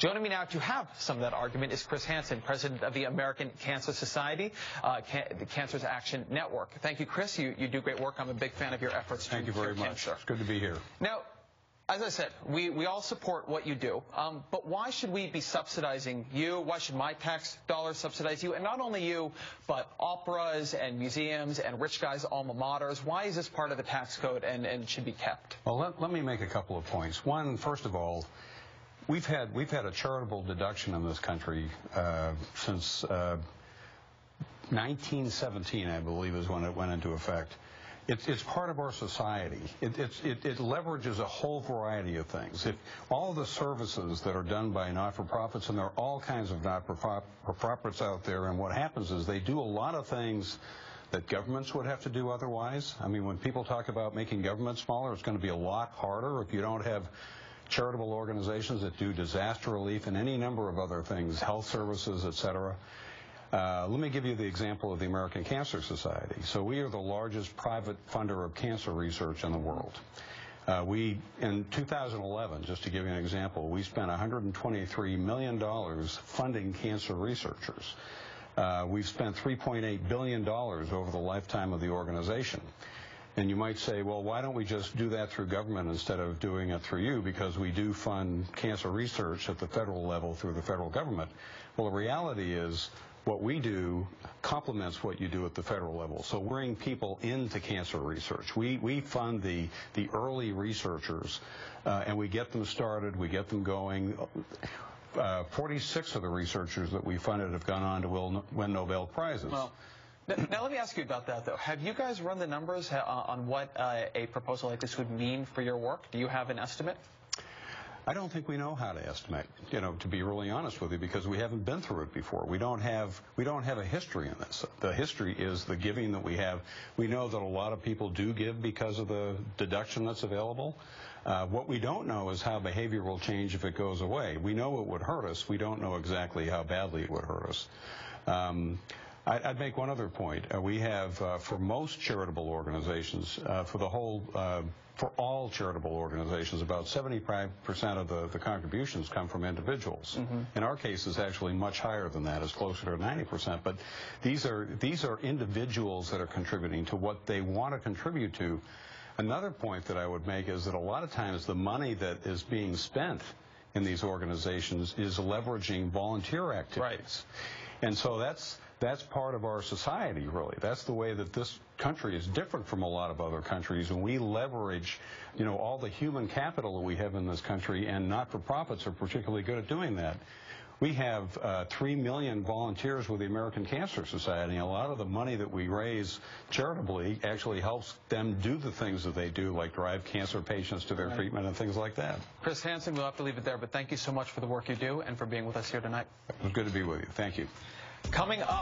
Joining me now to have some of that argument is Chris Hansen, president of the American Cancer Society, the Cancer Action Network. Thank you, Chris. You do great work. I'm a big fan of your efforts to cure cancer. Thank you very much. It's good to be here. Now, as I said, we all support what you do, but why should we be subsidizing you? Why should my tax dollars subsidize you? And not only you, but operas and museums and rich guys' alma maters. Why is this part of the tax code and should be kept? Well, let me make a couple of points. One, first of all, we've had a charitable deduction in this country since 1917, I believe, is when it went into effect. It's part of our society. It leverages a whole variety of things. All the services that are done by not-for-profits, and there are all kinds of not-for-profits out there, and what happens is they do a lot of things that governments would have to do otherwise. I mean, when people talk about making government smaller, it's going to be a lot harder if you don't have charitable organizations that do disaster relief and any number of other things, health services, etc. Let me give you the example of the American Cancer Society. So we are the largest private funder of cancer research in the world. In 2011, just to give you an example, we spent $123 million funding cancer researchers. We've spent $3.8 billion over the lifetime of the organization. And you might say, well, why don't we just do that through government instead of doing it through you, because we do fund cancer research at the federal level through the federal government. Well, the reality is what we do complements what you do at the federal level. So bring people into cancer research. We fund the early researchers, and we get them started, we get them going. 46 of the researchers that we funded have gone on to win Nobel Prizes. Well, now let me ask you about that, though. Have you guys run the numbers on what a proposal like this would mean for your work? Do you have an estimate? I don't think we know how to estimate, to be really honest with you, because we haven't been through it before. We don't have a history in this. The history is the giving that we have. We know that a lot of people do give because of the deduction that's available. What we don't know is how behavior will change if it goes away. We know it would hurt us. We don't know exactly how badly it would hurt us. I'd make one other point. We have, for most charitable organizations, for all charitable organizations, about 75% of the contributions come from individuals. Mm-hmm. In our case, it's actually much higher than that. It's closer to 90%. But these are individuals that are contributing to what they want to contribute to. Another point that I would make is that a lot of times the money that is being spent in these organizations is leveraging volunteer activities. Right. And so that's part of our society, really. That's the way that this country is different from a lot of other countries, and we leverage, all the human capital that we have in this country, and not-for-profits are particularly good at doing that. We have 3 million volunteers with the American Cancer Society, and a lot of the money that we raise charitably actually helps them do the things that they do, like drive cancer patients to their treatment and things like that. Chris Hansen, we'll have to leave it there, but thank you so much for the work you do and for being with us here tonight. It was good to be with you. Thank you. Coming up.